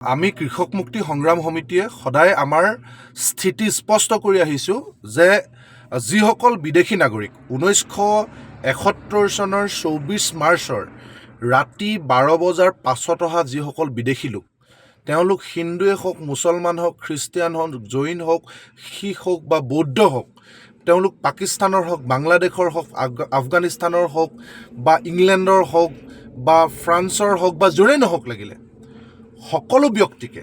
আমি কৃষক মুক্তি সংগ্ৰাম সমিতিয়ে সদায় আমাৰ স্থিতি স্পষ্ট কৰি আহিছোঁ যে যিসকল বিদেশী নাগৰিক 1971 চনৰ 24 মাৰ্চৰ ৰাতি 12 বজাৰ পাছত অহা যিসকল বিদেশী লোক, তেওঁলোক হিন্দুৱে হওক, মুছলমান হওক, খ্ৰীষ্টিয়ান হওক, জৈন হওক, শিখ হওক বা বৌদ্ধ হওক, তেওঁলোক পাকিস্তানৰ হওক, বাংলাদেশৰ হওক, আফগানিস্তানৰ হওক বা ইংলেণ্ডৰ হওক বা ফ্ৰান্সৰ হওক বা য'ৰে নহওক লাগিলে, সকলো ব্যক্তিকে,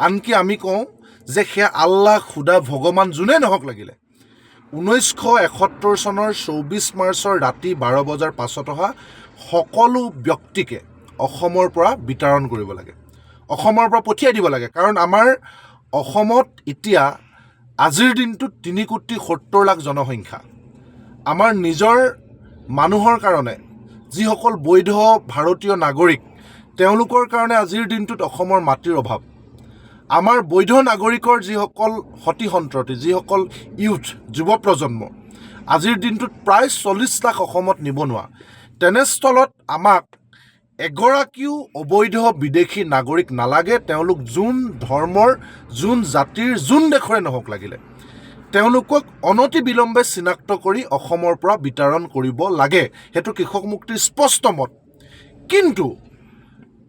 আনকি আমি কওঁ যে সেয়া আল্লাহ, খুদা, ভগৱান যোনে নহওক লাগিলে, 1971 চনৰ 24 মাৰ্চৰ ৰাতি 12 বজাৰ পাছত অহা সকলো ব্যক্তিকে অসমৰ পৰা বিতাড়ন কৰিব লাগে, অসমৰ পৰা পঠিয়াই দিব লাগে। কাৰণ আমাৰ অসমত এতিয়া আজিৰ দিনটোত 3,70,00,000 জনসংখ্যা। আমাৰ নিজৰ মানুহৰ কাৰণে যিসকল বৈধ ভাৰতীয় নাগৰিক, তেওঁলোকৰ কাৰণে আজিৰ দিনটোত অসমৰ মাটিৰ অভাৱ। আমাৰ বৈধ নাগৰিকৰ যিসকল সতি সন্ততি, যিসকল ইউথ, যুৱ প্ৰজন্ম, আজিৰ দিনটোত প্ৰায় 40 লাখ অসমত নিবনুৱা। তেনেস্থলত আমাক এগৰাকীও অবৈধ বিদেশী নাগৰিক নালাগে। তেওঁলোক যোন ধৰ্মৰ, যোন জাতিৰ, যোন দেশৰে নহওক লাগিলে, তেওঁলোকক অনতি বিলম্বে চিনাক্ত কৰি অসমৰ পৰা বিতাড়ন কৰিব লাগে। সেইটো কৃষক মুক্তিৰ স্পষ্ট মত। কিন্তু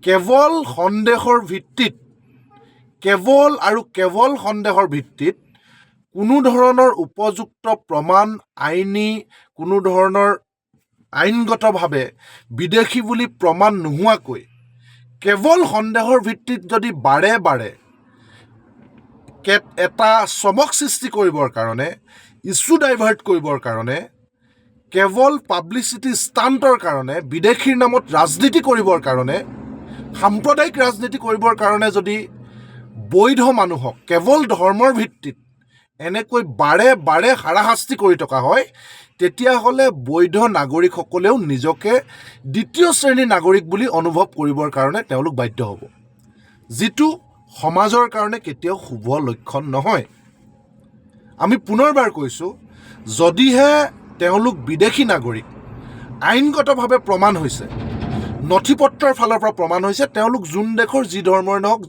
কেৱল সন্দেহৰ ভিত্তিত, কেৱল সন্দেহৰ ভিত্তিত কোনো ধৰণৰ উপযুক্ত প্ৰমাণ, কোনো ধৰণৰ আইনগতভাৱে বিদেশী বুলি প্ৰমাণ নোহোৱাকৈ কেৱল সন্দেহৰ ভিত্তিত যদি বাৰে বাৰে এটা চমক সৃষ্টি কৰিবৰ কাৰণে, ইছ্যু ডাইভাৰ্ট কৰিবৰ কাৰণে, কেৱল পাব্লিচিটি ষ্টাণ্টৰ কাৰণে, বিদেশীৰ নামত ৰাজনীতি কৰিবৰ কাৰণে, সাম্প্ৰদায়িক ৰাজনীতি কৰিবৰ কাৰণে যদি বৈধ মানুহক কেৱল ধৰ্মৰ ভিত্তিত এনেকৈ বাৰে বাৰে হাৰাশাস্তি কৰি থকা হয়, তেতিয়াহ'লে বৈধ নাগৰিকসকলেও নিজকে দ্বিতীয় শ্ৰেণীৰ নাগৰিক বুলি অনুভৱ কৰিবৰ কাৰণে তেওঁলোক বাধ্য হ'ব, যিটো সমাজৰ কাৰণে কেতিয়াও শুভ লক্ষণ নহয়। আমি পুনৰবাৰ কৈছোঁ, যদিহে তেওঁলোক বিদেশী নাগৰিক, আইনগতভাৱে প্ৰমাণ হৈছে, নথি পত্ৰৰ ফালৰ পৰা প্ৰমাণ হৈছে, তেওঁলোক যোন দেশৰ যি ধৰ্মৰ নহওক,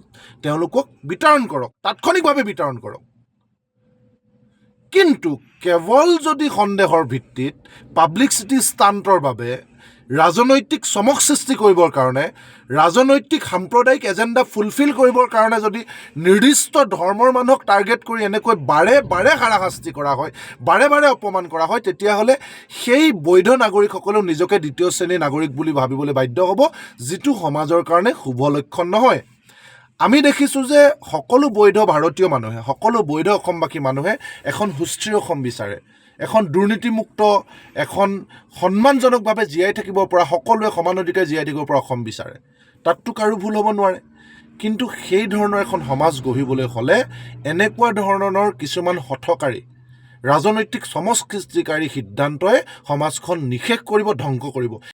তেওঁলোকক বিতাড়ন কৰক, তাৎক্ষণিকভাৱে বিতাড়ন কৰক। কিন্তু কেৱল যদি সন্দেহৰ ভিত্তিত, পাব্লিচিটি ষ্টাণ্টৰ বাবে, ৰাজনৈতিক চমক সৃষ্টি কৰিবৰ কাৰণে, ৰাজনৈতিক সাম্প্ৰদায়িক এজেণ্ডা ফুলফিল কৰিবৰ কাৰণে যদি নিৰ্দিষ্ট ধৰ্মৰ মানুহক টাৰ্গেট কৰি এনেকৈ বাৰে বাৰে হাৰাশাস্তি কৰা হয়, বাৰে বাৰে অপমান কৰা হয়, তেতিয়াহ'লে সেই বৈধ নাগৰিকসকলেও নিজকে দ্বিতীয় শ্ৰেণীৰ নাগৰিক বুলি ভাবিবলৈ বাধ্য হ'ব, যিটো সমাজৰ কাৰণে শুভ লক্ষণ নহয়। আমি দেখিছোঁ যে সকলো বৈধ ভাৰতীয় মানুহে, সকলো বৈধ অসমবাসী মানুহে এখন সুস্থিৰ অসম বিচাৰে, এখন দুৰ্নীতিমুক্ত, এখন সন্মানজনকভাৱে জীয়াই থাকিব পৰা, সকলোৱে সমান অধিকাৰে জীয়াই থাকিব পৰা অসম বিচাৰে। তাততো কাৰো ভুল হ'ব নোৱাৰে। কিন্তু সেই ধৰণৰ এখন সমাজ গঢ়িবলৈ হ'লে এনেকুৱা ধৰণৰ কিছুমান হঠকাৰী, ৰাজনৈতিক চমক সৃষ্টিকাৰী সিদ্ধান্তই সমাজখন নিঃশেষ কৰিব, ধ্বংস কৰিব।